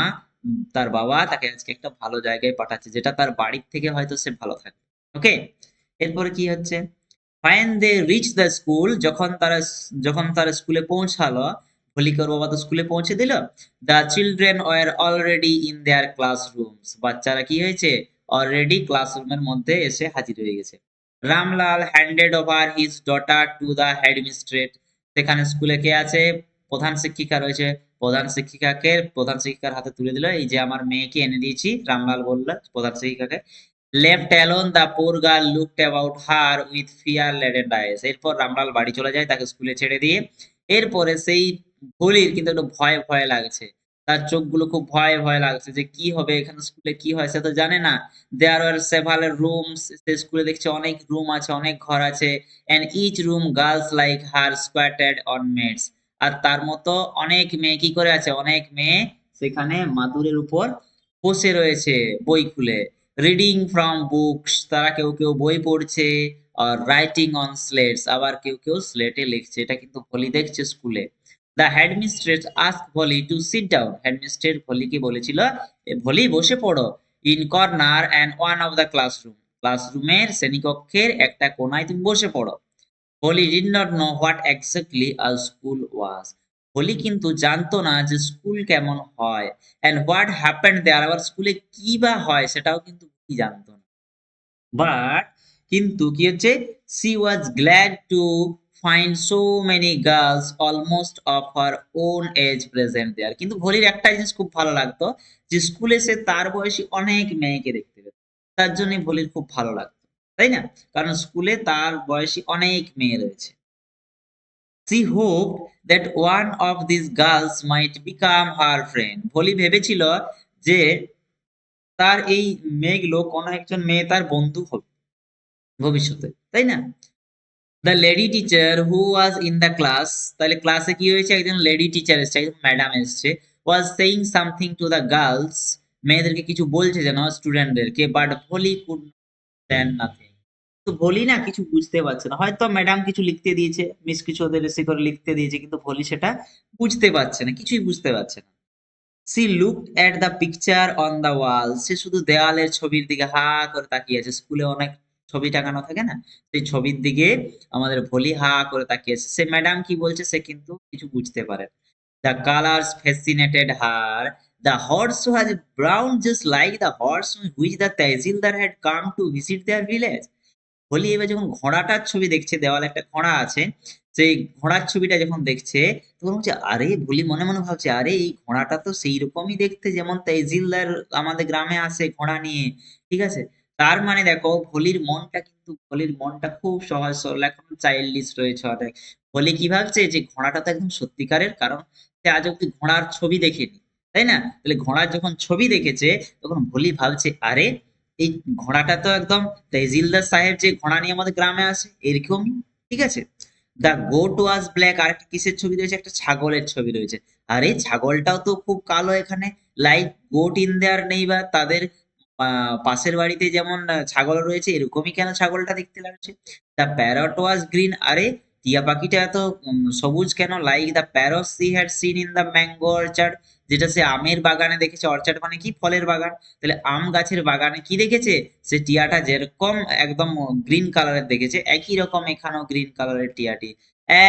তার বাবা তাকে আজকে একটা ভালো জায়গায় পাঠাচ্ছে, যেটা তার বাড়ির থেকে হয়তো সে ভালো থাকবে। ওকে, এরপরে কি হচ্ছে, when they reach the school, যখন তারা স্কুলে পৌঁছালো, ভলিকে ওর বাবা তো স্কুলে পৌঁছে দিল। The children were already in their classrooms, বাচ্চারা কি হয়েছে, অলরেডি ক্লাসরুমের মধ্যে এসে হাজির হয়ে গেছে। Ramlal handed over his daughter to the headmistress, সেখানে স্কুলে কে আছে, প্রধান শিক্ষিকা রয়েছে, প্রধান শিক্ষিকার হাতে তুলে দিল, এই যে আমার মেয়েকে এনে দিয়েছি, রামলাল বলল প্রধান শিক্ষিকাকে। Left alone the poor girl looked about her with fear laden eyes, এরপর রামলাল বাড়ি চলে যায় তাকে স্কুলে ছেড়ে দিয়ে। এরপরে সেই ভলির কিন্তু একটু ভয় ভয় লাগছে, তার চোখগুলো খুব ভয় ভয় লাগছে যে কি হবে এখানে, স্কুলে কি হয় সে তো জানে না। দেয়ার আর সেভারাল রুমস, সে স্কুলে দেখছে অনেক রুম আছে, অনেক ঘর আছে, and each room girls like her squatted on mats, আর তার মতো অনেক মেয়ে কি করে আছে, অনেক মেয়ে সেখানে মাদুরের উপর বসে রয়েছে বই খুলে। রিডিং ফ্রম বুকস, তারা কেউ কেউ বই পড়ছে, আর রাইটিং অন স্লেটস, আবার কেউ কেউ স্লেটে লিখছে, এটা কিন্তু ভলি দেখছে স্কুলে। The headmistress ask Bholi to sit down, headmistress ভলিকে বলেছিল, "এ ভলি বসে পড়ো, in corner and one of the classroom, ক্লাসরুমের শ্রেণীকক্ষের একটা কোনায় তুমি বসে পড়ো। Bholi did not know what exactly a school was, Bholi কিন্তু জানতো না যে স্কুল কেমন হয় এন্ড হোয়াট হ্যাপেন্ড দেয়ার, আবার স্কুলে কি বা হয় সেটাও কিন্তু ভোলি জানতো না। বাট কিন্তু কি হচ্ছে, she was glad to find so many girls almost of her own age present there. কিন্তু ভলির একটা জিনিস খুব ভালো লাগতো, যে স্কুলে সে তার বয়সী অনেক মেয়েকে দেখতে পেত, তার জন্য ভলির খুব ভালো লাগতো, তাই না? কারণ স্কুলে তার বয়সী অনেক মেয়ে রয়েছে। She hoped that one of these girls might become her friend. Volley ভেবেছিল যে তার এই মেয়েগুলো কোনো একজন মেয়ে তার বন্ধু হবে ভবিষ্যতে, তাই না? The lady teacher who was in the class, তাহলে ক্লাসে কি হয়েছে, একজন লেডি টিচার এসছে, একজন ম্যাডাম এসছে, was saying something to the girls, মেয়েদেরকে কিছু বলছে যেন স্টুডেন্টদেরকে, but Bholi could then nothing. তো ভলি না কিছু বুঝতে পারছে না, হয়তো ম্যাডাম কিছু লিখতে দিয়েছে, মিস কিছু ওদের এসে করে লিখতে দিয়েছে, কিন্তু ভলি সেটা বুঝতে পারছে না, কিছুই বুঝতে পারছে না। She looked at the picture on the wall, সে শুধু দেওয়ালের ছবির দিকে হা করে তাকিয়ে আছে, স্কুলে অনেক ছবি টাঙানো থাকে না, সেই ছবির দিকে আমাদের ভলি হা করে তাকিয়ে আছে। সে ম্যাডাম কি বলছে সে কিন্তু কিছু বুঝতে পারে না। The colours fascinated her, the horse was brown just like the horse which the tehsildar had come to visit their village. হোলি এবার যখন ঘোড়াটার ছবি দেখছে, দেওয়ালে একটা ঘোড়া আছে, সেই ঘোড়ার ছবিটা যখন দেখছে, তখন বলছে আরে, ভোলি মনে মনে ভাবছে আরে এই ঘোড়াটা তো সেই রকমই দেখতে যেমন তেজিলদার আমাদের গ্রামে আসে ঘোড়া নিয়ে, ঠিক আছে? তার মানে দেখো ভোলির মনটা খুব সহজ সরল, এখন চাইল্ডিশ রয়েছে অনেক। ভোলি কি ভাবছে যে ঘোড়াটা তো একদম সত্যিকারের, কারণ সে আজ অব্দি ঘোড়ার ছবি দেখেনি, তাই না? তাহলে ঘোড়ার যখন ছবি দেখেছে, তখন ভোলি ভাবছে আরে এই ঘোড়াটা তো একদম তেজিলদার সাহেব যে ঘোড়া নিয়ে আমাদের গ্রামে আসে এরকমই, ঠিক আছে? দ্য গোট ওয়াজ ব্ল্যাক, আর একটা কিসের ছবি রয়েছে, একটা ছাগলের ছবি রয়েছে। আরে ছাগলটাও তো খুব কালো এখানে, like goat in their neighbour, তাদের পাশের বাড়িতে যেমন ছাগল রয়েছে এরকমই কেন ছাগলটা দেখতে লাগছে। দ্য প্যারট ওয়াজ গ্রিন, আরে টিয়া পাখিটা এত সবুজ কেন, like the parrot she had seen in the mango orchard, যেটা সে আমের বাগানে দেখেছে, অর্চার্ড মানে কি, ফলের বাগান, তাহলে আম গাছের বাগানে কি দেখেছে, সে টিয়াটা যেরকম একদম গ্রিন কালারের দেখেছে, একই রকম এখানেও গ্রিন কালারের টিয়াটি।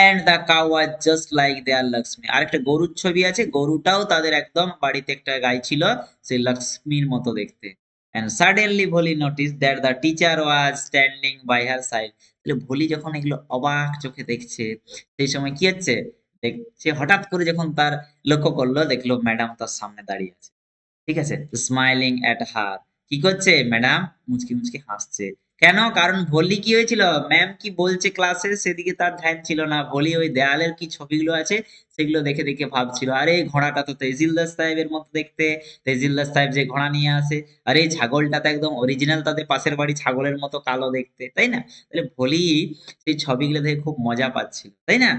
And the cow was just like their Lakshmi, আরেকটা গরুর ছবি আছে, গরুটাও তাদের একদম বাড়িতে একটা গাই ছিল, সেই লক্ষ্মীর মতো দেখতে। And suddenly Bholi notice that the teacher was standing by her side, তাহলে ভোলি যখন এগুলো অবাক চোখে দেখছে, সেই সময় কি হচ্ছে, সে হঠাৎ করে যখন তার লক্ষ্য করলো, দেখলো ম্যাডাম তার সামনে দাঁড়িয়ে আছে, ঠিক আছে? স্মাইলিং এট হার, কি করছে ম্যাডাম, মুচকি মুচকি হাসছে। কেন? কারণ ভলি কি হয়েছিল, ম্যাম কি বলছে ক্লাসে সেদিকে তার ধ্যান ছিল না, ভলি ওই দেয়ালের কি ছবিগুলো আছে সেগুলো দেখে দেখে ভাবছিল আরে ঘোড়াটা তো তেজিলদার সাহেবের মতো দেখতে, তেজিলদার সাহেব যে ঘোড়া নিয়ে আসে, আরে এই ছাগলটা তো একদম অরিজিনাল তাদের পাশের বাড়ি ছাগলের মতো কালো দেখতে, তাই না? তাহলে ভলি সেই ছবিগুলো দেখে খুব মজা পাচ্ছিল, তাই না?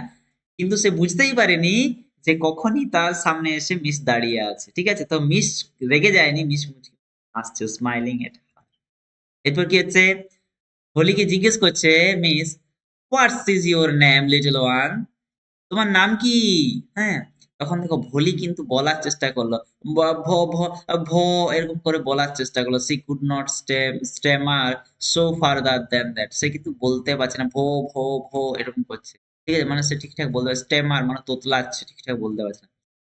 কিন্তু সে বুঝতেই পারেনি যে কখনই তার সামনে এসে মিস দাঁড়িয়ে আছে, ঠিক আছে? তো মিস রেগে যায়নি, মিস মুচকি হাসছে, স্মাইলিং এট। এরপর কি হচ্ছে, হোলিকে জিজ্ঞেস করছে miss, what's is your name little one, তোমার নাম কি? হ্যাঁ, তখন দেখো ভলি কিন্তু বলার চেষ্টা করলো, ভ ভ ভ এরকম করে বলার চেষ্টা করলো, she could not stammer so further than that, সে কিন্তু বলতে পারছে না, ভো ভো ভো এরকম করছে, ঠিক আছে? মানে সে ঠিকঠাক বলতে পারছে, স্টেমার মানে তোতলাচ্ছে, ঠিকঠাক বলতে পারছে না।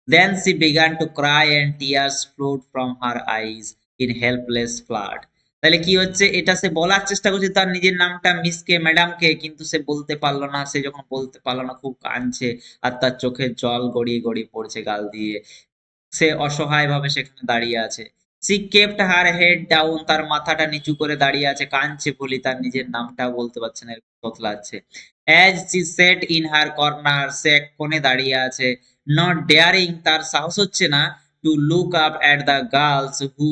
দেন she began to cry and tears flowed from her eyes in helpless flood, তাহলে কি হচ্ছে, এটা সে বলার চেষ্টা করছে তার নিজের নামটা মিসকে, ম্যাডামকে, কিন্তু সে বলতে পারলো না, সে যখন বলতে পারলো না খুব কাঁদছে, আর তার চোখের জল গড়িয়ে গড়িয়ে পড়ছে গাল দিয়ে, সে অসহায়ভাবে সেখানে দাঁড়িয়ে আছে। C kept her head down, তার মাথাটা নিচু করে দাঁড়িয়ে আছে, কাঁদছে বলি, তার নিজের নামটা বলতে পারছে না, এরকম তোতলাচ্ছে। As she sat in her corner, সে এক কোণে দাঁড়িয়ে আছে, নট ডেয়ারিং, তার সাহস হচ্ছে না, to look up at the girls who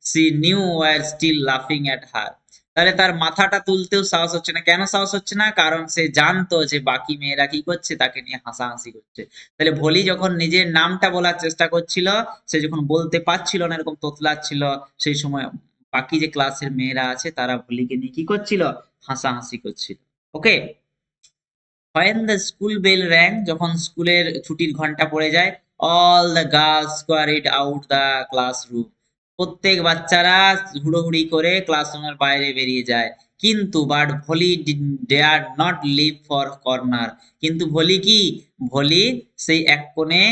she knew were still লাফিং অ্যাট হার, তাহলে তার মাথাটা তুলতেও সাহস হচ্ছে না, কেন সাহস হচ্ছে না, কারণ সে জানতো যে বাকি মেয়েরা কি করছে, তাকে নিয়ে হাসাহাসি করছে। তাহলে ভলি যখন নিজের নামটা বলার চেষ্টা করছিল, সে যখন বলতে পারছিল না, এরকম তোতলাচ্ছিল, সেই সময় বাকি যে ক্লাসের মেয়েরা আছে তারা ভলিকে নিয়ে কি করছিল, হাসাহাসি করছিল। ওকে, when the school bell rang, যখন স্কুলের ছুটির ঘন্টা পড়ে যায়, all the girls scurried out the classroom, প্রত্যেক বাচ্চারা হুড়োহুড়ি করে ক্লাসরুমের বাইরে বেরিয়ে যায়। কিন্তু but Volly dare not leave for corner. কিন্তু ভলি কি, ভলি সেই এক কোণে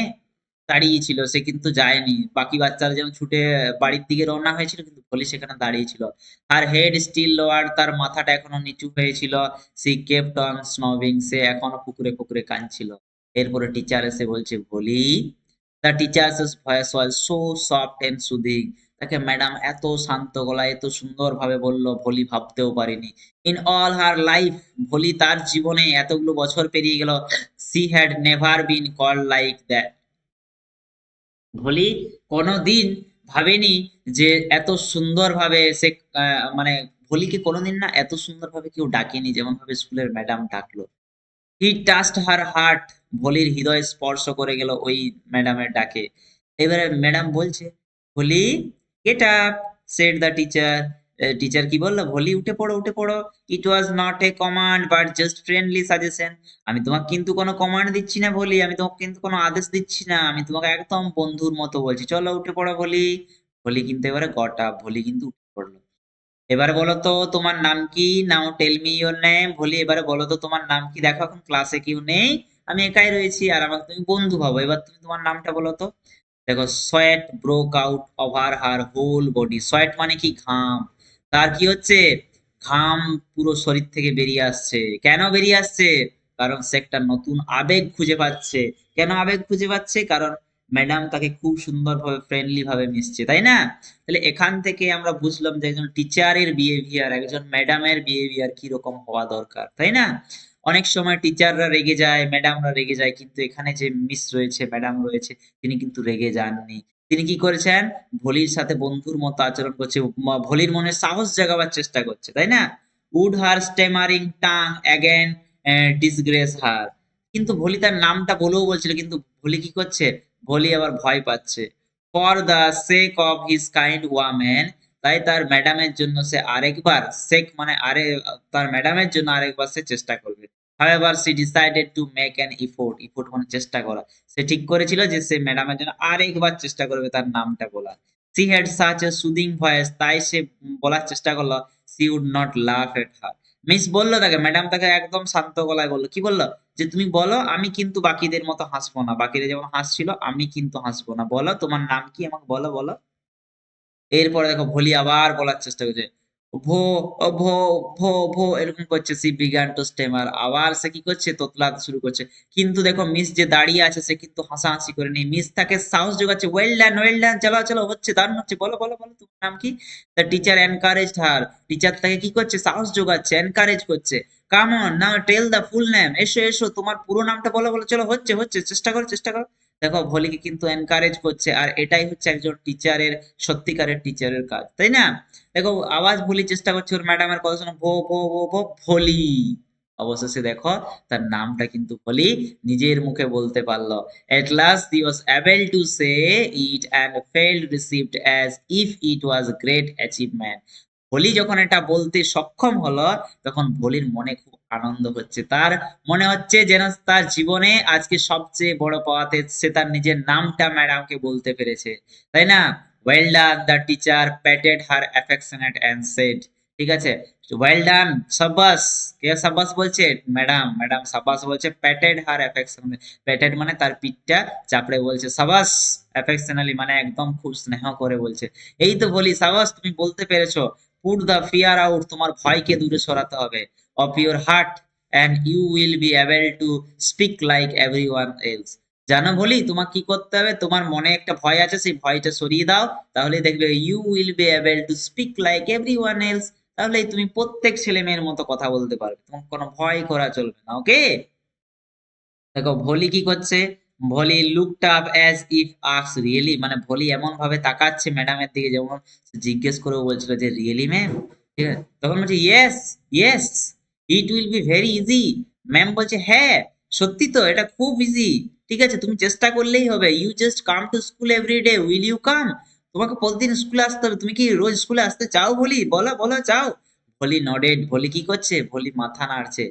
দাঁড়িয়ে ছিল, সে কিন্তু যায়নি। বাকি বাচ্চারা যেমন ছুটে বাড়ির দিকে রওনা হয়েছিল, কিন্তু ভলি সেখানে দাঁড়িয়ে ছিল। আর হেড স্টিল লোয়ার, তার মাথাটা এখনো নিচু হয়েছিল। সি কেপ্ট অন স্নোবিং, সে এখনো পুকুরে পুকুরে কাঁদছিল। এরপরে টিচার এসে বলছে Volly, the teacher's voice was so soft and soothing. তাকে ম্যাডাম এত শান্ত গলায় এত সুন্দর ভাবে বলল, ভলি ভাবতেও পারেনি। In all her life, Volly তার জীবনে এতগুলো বছর পেরিয়ে গেল, she had never been called like that. Volly কোনোদিন ভাবেনি যে এত সুন্দরভাবে সে মানে ভলিকে কোনোদিন না এত সুন্দরভাবে কেউ ডাকেনি যেমন ভাবে স্কুলের ম্যাডাম ডাকলো। হি টাচড হার হার্ট, ভলির হৃদয় স্পর্শ করে গেল ওই ম্যাডামের ডাকে। এবারে ম্যাডাম বলছে, Bholi get up, said the teacher. Teacher কি বললো, ভলি উঠে পড়ো উঠে পড়ো। It was not a command but just friendly suggestion. আমি তোমাকে কিন্তু কোনো কমান্ড দিচ্ছি না ভলি, আমি তোমাকে কিন্তু কোনো আদেশ দিচ্ছি না, আমি তোমাকে একদম বন্ধুর মতো বলছি, চলো উঠে পড়ো ভলি। ভলি কিন্তু এবারে গট আপ, ভলি কিন্তু উঠে পড়লো। এবারে বলো তো তোমার নাম কি, নাও টেল মি ইওর নেম। বলি এবারে বলো তো তোমার নাম কি, দেখো এখন ক্লাসে কেউ নেই, আমি একাই রয়েছি, আর আমাকে তুমি বন্ধু ভাবো, এবার তুমি তোমার নামটা বলো তো। দেখো সোয়েট ব্রোক আউট ওভার হার হোল বডি। সোয়েট মানে কি, ঘাম। তার কি হচ্ছে, ঘাম পুরো শরীর থেকে বেরিয়ে আসছে। কেন বেরিয়ে আসছে, কারণ সে একটা নতুন আবেগ খুঁজে পাচ্ছে। কেন আবেগ খুঁজে পাচ্ছে, কারণ ম্যাডাম তাকে খুব সুন্দরভাবে ফ্রেন্ডলি ভাবে মিশছে, তাই না? তাহলে এখান থেকে আমরা বুঝলাম যে একজন টিচারের বিহেভিয়ার, একজন ম্যাডামের বিহেভিয়ার কিরকম হওয়া দরকার, তাই না? অনেক সময় টিচাররা রেগে যায়, ম্যাডামরা রেগে যায়, কিন্তু এখানে যে মিস রয়েছে, ম্যাডাম রয়েছে, তিনি কিন্তু রেগে যাননি। তিনি কি করেছেন, ভলির সাথে বন্ধুর মতো আচরণ করছে, ভলির মনে সাহস জাগাবার চেষ্টা করছে, তাই না? Would her stammering tongue again disgrace her. কিন্তু ভলি তার নামটা বলেও বলছিল, কিন্তু ভলি কি করছে, ভলি আবার ভয় পাচ্ছে। For the sake of his kind women, তাই তার ম্যাডামের জন্য সে আরেকবার, সেক মানে তার ম্যাডামের জন্য আরেকবার সে চেষ্টা করবে। However, she decided to make an effort. effort মানে চেষ্টা করা। সে ঠিক করেছিল যে সে ম্যাডামের জন্য আরেকবার চেষ্টা করবে তার নামটা বলার। She had such a soothing voice, তাই সে বলার চেষ্টা করলো, she would not laugh at her. Miss বললো তাকে, ম্যাডাম তাকে একদম শান্ত গলায় বললো, কি বললো, যে তুমি বলো, আমি কিন্তু বাকিদের মতো হাসবো না, বাকিরা যেমন হাসছিল আমি কিন্তু হাসবো না, বলো তোমার নাম কি, আমাকে বলো বলো। এরপরে দেখো ভলি আবার বলার চেষ্টা করছে, ভো ও ভো ভো ভো এরকম করছে। সি বিগান টু স্টেমার, আবার সে কি করছে, তোতলাতে শুরু করছে। কিন্তু দেখো মিস যে দাঁড়িয়ে আছে সে কিন্তু হাসাহাসি করে নি, মিস তাকে সাহস যোগাচ্ছে, ওয়েল ডান, চলো চলো, হচ্ছে, দারুণ হচ্ছে, বলো বলো বলো তোমার নাম কি। The teacher encouraged her, teacher তাকে কি করছে, সাহস যোগাচ্ছে, এনকারেজ করছে। Come on now tell the full name, এসো এসো তোমার পুরো নামটা বলো বলো, চলো হচ্ছে হচ্ছে, চেষ্টা করো চেষ্টা করো। দেখো ভলিকে কিন্তু এনকারেজ করছে, আর এটাই হচ্ছে একজন টিচারের, সত্যিকারের টিচারের কাজ, তাই না? দেখো আওয়াজ ভলি চেষ্টা করছে ওর ম্যাডামের কথা শুনে, ভো ভো ভো ভো ভলি। অবশেষে দেখো তার নামটা কিন্তু ভলি নিজের মুখে বলতে পারলো। At last he was able to say it and felt received as if it was a great achievement. Volley যখন এটা বলতে সক্ষম হলো, তখন ভলির মনে খুব আনন্দ হচ্ছে, তার মনে হচ্ছে যেন তার জীবনে আজকে সবচেয়ে বড় পাওয়াতে সে তার নিজের নামটা ম্যাডামকে বলতে পেরেছে, তাই না? Well done, the teacher প্যাটেড her affectionate and said. ঠিক আছে, ওয়েল ডান, সাব্বাস। কে সাব্বাস বলছে, ম্যাডাম, ম্যাডাম সাব্বাস বলছে, প্যাটেড হার অ্যাফেকশন, প্যাটেড মানে তার পিঠটা চাপড়ে বলছে সাবাস, অ্যাফেকশনালি মানে একদম খুব স্নেহ করে বলছে, এই তো বলি সাবাস, তুমি বলতে পেরেছো। পুট দ্য ফিয়ার আউট, তোমার ভয়কে দূরে সরাতে হবে, of your heart, and you will be able to speak like everyone else. জানো বলি তোমার কি করতে হবে, তোমার মনে একটা ভয় আছে, সেই ভয়টা সরিয়ে দাও, তাহলে দেখবে you will be able to speak like everyone else. তাহলেই তুমি প্রত্যেক ছেলে মেয়ের মতো কথা বলতে পারবে, তোমার কোনো ভয় করা চলবে না, ওকে? দেখো ভলি কি করছে, volley looked up as if ask really, মানে ভলি এমন ভাবে তাকাচ্ছে ম্যাডামের দিকে যেমন জিজ্ঞেস করে বলছিল যে রিয়েলি ম্যাম, ঠিক আছে? তখন বলছে yes yes, it will be very easy. Ma'am বলছে হ্যাঁ, সত্যি তো, এটা খুব ইজি, ঠিক আছে, তুমি চেষ্টা করলেই হবে। You just come to school every day, will you come, তোমাকে প্রতিদিন স্কুলে আসতে হবে, তুমি কি রোজ স্কুলে আসতে চাও বলি, বলো বলো চাও। ভলি নডেড, ভলি কি করছে, ভলি মাথা নাড়ছে।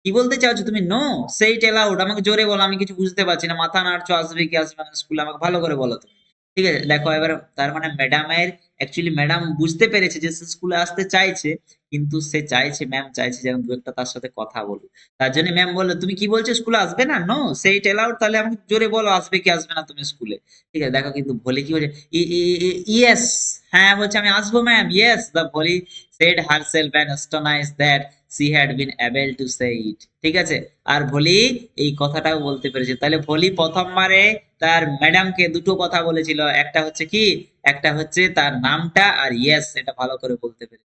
কি বলতে চাচ্ছো তুমি, নো সেই টেল আউট, আমাকে জোরে বলো, আমি কিছু বুঝতে পারছি না, মাথা নাড়ছো, আসবে কি আসবে না স্কুলে, আমাকে ভালো করে বলো তুমি। ঠিক আছে, দেখো এবার তার মানে ম্যাডামের অ্যাকচুয়ালি ম্যাডাম বুঝতে পেরেছে যে সে স্কুলে আসতে চাইছে, কিন্তু সে চাইছে, ম্যাম চাইছে যেন দু একটা তার সাথে কথা বলুক। তার জন্য ম্যাম বললো, তুমি কি বলছো স্কুলে আসবে না? নো সে ইট অ্যালাউড। তাহলে আমাকে জোরে বলো আসবে কি আসবে না তুমি স্কুলে। ঠিক আছে, দেখো কিন্তু ভোলি কি বলছে, ইয়েস, হ্যাঁ বলছে আমি আসবো ma'am, yes the Bholi said herself and astonished that she had been able to say it. ঠিক আছে, আর ভোলি এই কথাটাও বলতে পেরেছে। তাহলে ভোলি প্রথমবারে তার ম্যাডামকে দুটো কথা বলেছিল, একটা হচ্ছে কি, একটা হচ্ছে তার নামটা, আর ইয়েস এটা ভালো করে বলতে পেরেছে।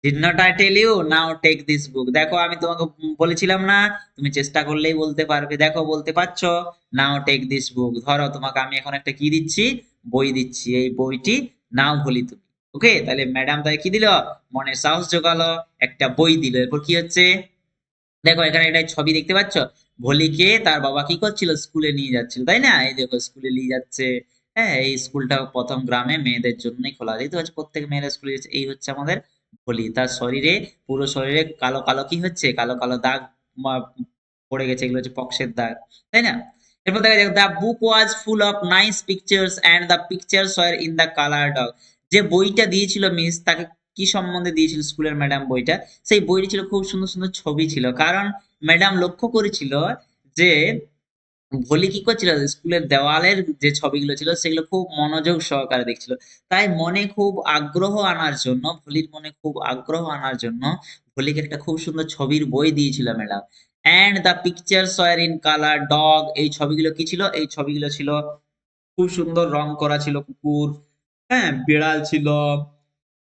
Did not I tell you, now take this book. দেখো আমি তোমাকে বলেছিলাম না, তুমি চেষ্টা করলেই বলতে পারবে, দেখো বলতে পারছো। নাও টেক দিস বুক, ধরো তোমাকে আমি এখন একটা কি দিচ্ছি, বই দিচ্ছি, এই বইটি নাও ভুলি তুমি। ওকে, তাহলে ম্যাডাম তাই কি দিল, মনে সাহস জোগালো, একটা বই দিল। এরপর কি হচ্ছে, দেখো এখানে একটা ছবি দেখতে পাচ্ছ, ভলিকে তার বাবা কি করছিল, স্কুলে নিয়ে যাচ্ছিল, তাই না? এই দেখো স্কুলে নিয়ে যাচ্ছে। হ্যাঁ, এই স্কুলটা প্রথম গ্রামে মেয়েদের জন্যই খোলা, দেখতে পাচ্ছ প্রত্যেক মেয়েরা স্কুলে যাচ্ছে। এই হচ্ছে আমাদের ভলি, তার শরীরে, পুরো শরীরে কালো কালো কি হচ্ছে, কালো কালো দাগ পড়ে গেছে, এগুলো হচ্ছে পক্সের দাগ, তাই না? এরপর দেখা যাক, the book was full of nice pictures and the pictures were in the colour dog. যে বইটা দিয়েছিল মিস, তাকে কি সম্বন্ধে দিয়েছিল স্কুলের ম্যাডাম বইটা, সেই বইটি ছিল খুব সুন্দর সুন্দর ছবি ছিল। কারণ ম্যাডাম লক্ষ্য করেছিল যে ভলি কি করছিল, স্কুলের দেওয়ালের যে ছবিগুলো ছিল সেগুলো খুব মনোযোগ সহকারে দেখছিল। তাই মনে খুব আগ্রহ আনার জন্য, ভলির মনে খুব আগ্রহ আনার জন্য ভলিকে একটা খুব সুন্দর ছবির বই দিয়েছিল madam. And the pictures were in colour dog, এই ছবিগুলো কি ছিল, এই ছবিগুলো ছিল খুব সুন্দর রং করা ছিল, কুকুর, হ্যাঁ বিড়াল ছিল,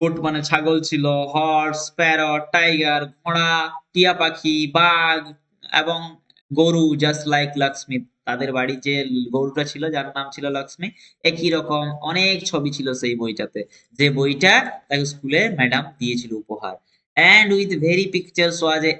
ওট মানে ছাগল ছিল, হর্স, প্যারট, টাইগার, ঘোড়া, টিয়া পাখি, বাঘ এবং গরু, জাস্ট লাইক লক্ষ্মী। তাদের বাড়ির যে গরুটা ছিল যার নাম ছিল লক্ষ্মী, একই রকম অনেক ছবি ছিল সেই বইটাতে, যে বইটা তাকে স্কুলে ম্যাডাম দিয়েছিল উপহার। And with very pictures was a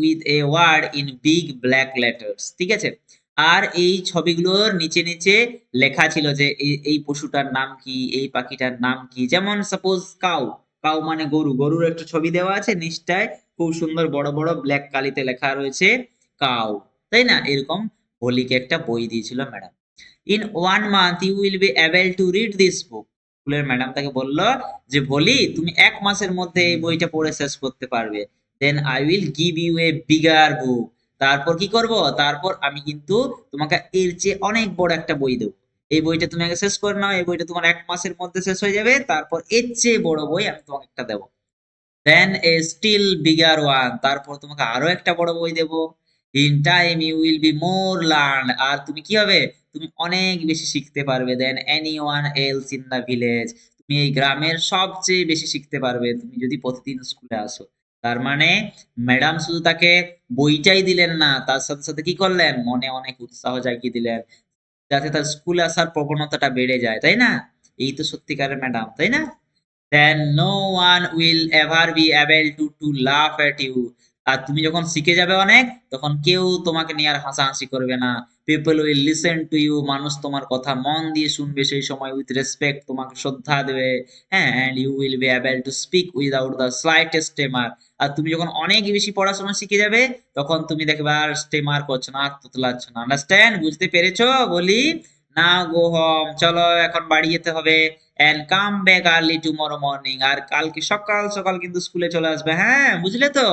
with a word in big black letters. ঠিক আছে, আর এই ছবিগুলোর নিচে নিচে লেখা ছিল যে এই পশুটার নাম কি, এই পাখিটার নাম কি। যেমন সাপোজ কাউ, কাউ মানে গরু, গরুর একটা ছবি দেওয়া আছে, নিচটায় খুব সুন্দর বড় বড় ব্ল্যাক কালিতে লেখা রয়েছে কাউ, তাই না? এরকম ভলিকে একটা বই দিয়েছিল madam. In 1 month you will be able to read this book. স্কুলের ম্যাডাম তাকে বলল যে ভলি তুমি 1 মাসের মধ্যে এই বইটা পড়ে শেষ করতে পারবে। Then I will give you a bigger book. তারপর কি করব, তারপর আমি কিন্তু তোমাকে এর চেয়ে অনেক বড় একটা বই দেবো। এই বইটা তুমি আগে শেষ করে নাও, এই বইটা তোমার 1 মাসের মধ্যে শেষ হয়ে যাবে, তারপর এর চেয়ে বড় বই আমি তোমাকে একটা দেবো। Then a still bigger one, তারপর তোমাকে আরো একটা বড় বই দেবো। In time you will be more learn, আর তুমি কি হবে, তুমি অনেক বেশি শিখতে পারবে than anyone else in the village. তুমি এই গ্রামের সবচেয়ে বেশি শিখতে পারবে তুমি যদি প্রতিদিন স্কুলে আসো। তার মানে ম্যাডাম শুধু তাকে বইটাই দিলেন না, তার সাথে সাথে কি করলেন, মনে অনেক উৎসাহ জাগিয়ে দিলেন, যাতে তার স্কুলে আসার প্রবণতাটা বেড়ে যায়, তাই না? এই তো সত্যিকারের ম্যাডাম, তাই না? then no one will ever be able to laugh at you। আর তুমি যখন শিখে যাবে অনেক, তখন কেউ তোমাকে নিয়ে আর হাসাহাসি করবে না। people will listen to you, মানুষ তোমার কথা মন দিয়ে শুনবে সেই সময়, with respect, তোমাকে শ্রদ্ধা দেবে। হ্যাঁ, and you will be able to speak without the slightest tremor। আর তুমি যখন অনেক বেশি পড়াশোনা শিখে যাবে, তখন তুমি দেখবে আর স্টেমার করছো না, হাত তোতলাচ্ছ না। আন্ডারস্ট্যান্ড, বুঝতে পেরেছো? বলি নাও গো হোম, চলো এখন বাড়ি যেতে হবে। and come back early tomorrow morning, আর কালকে সকাল সকাল কিন্তু স্কুলে চলে আসবে, হ্যাঁ বুঝলে তো?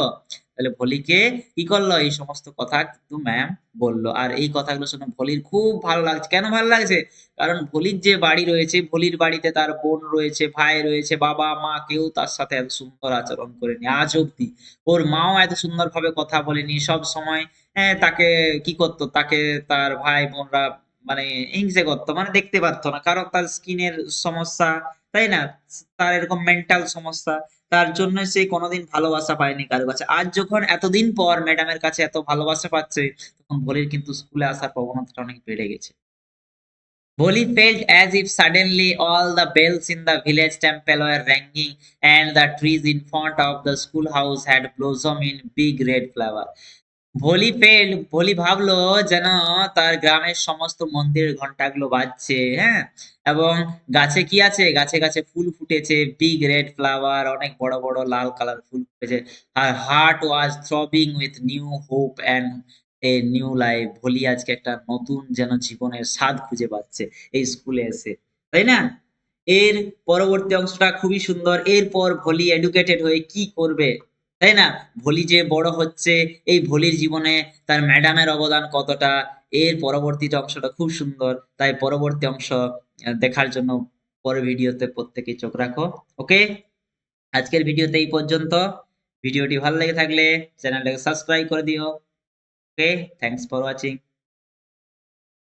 তাহলে ভলিকে কি করলো, এই সমস্ত কথা কিন্তু ম্যাম বললো। আর এই কথাগুলো শুনে ভলির খুব ভালো লাগছে। কেন ভালো লাগছে? কারণ ভলির যে বাড়ি রয়েছে, ভলির বাড়িতে তার বোন রয়েছে, ভাই রয়েছে, বাবা মা কেউ তার সাথে এত সুন্দর আচরণ করেনি আজ অব্দি। ওর মাও এত সুন্দর ভাবে কথা বলেনি সব সময়। হ্যাঁ, তাকে কি করতো, তাকে তার ভাই বোনরা মানে হিংসে করতো, মানে দেখতে পারতো না, কারণ তার স্কিনের সমস্যা, তাই না? তার এরকম মেন্টাল সমস্যা, তার জন্য সে কোনোদিন ভালোবাসা পায়নি কারো কাছে। আজ যখন এতদিন পর ম্যাডামের কাছে এত ভালোবাসা পাচ্ছে, তখন ভলির কিন্তু স্কুলে আসার প্রবণতাটা অনেক বেড়ে গেছে। Boli felt as if suddenly all the bells in the village temple were ringing and the trees in front of the schoolhouse had blossomed in big red flower। Volley ভাবলো যেন তার গ্রামের সমস্ত মন্দিরের ঘন্টাগুলো বাজছে, হ্যাঁ, এবং গাছে কি আছে, গাছে গাছে ফুল ফুটেছে, বিগ রেড ফ্লাওয়ার, অনেক বড় বড় লাল কালার ফুল ফুটেছে। আর heart was throbbing with new hope and a new life. Bholi আজকে একটা নতুন যেন জীবনের স্বাদ খুঁজে পাচ্ছে এই স্কুলে এসে, তাই না? এর পরবর্তী অংশটা খুবই সুন্দর। এরপর ভলি এডুকেটেড হয়ে কি করবে, তাই না? ভলি যে বড় হচ্ছে, এই ভলির জীবনে তার ম্যাডামের অবদান কতটা, এর পরবর্তী অংশটা খুব সুন্দর। তাই পরবর্তী অংশ দেখার জন্য পরের ভিডিওতে প্রত্যেকে চোখ রাখো। ওকে, আজকের ভিডিওতে এই পর্যন্ত। ভিডিওটি ভালো লেগে থাকলে চ্যানেলটাকে সাবস্ক্রাইব করে দিও। ওকে, থ্যাঙ্কস ফর ওয়াচিং।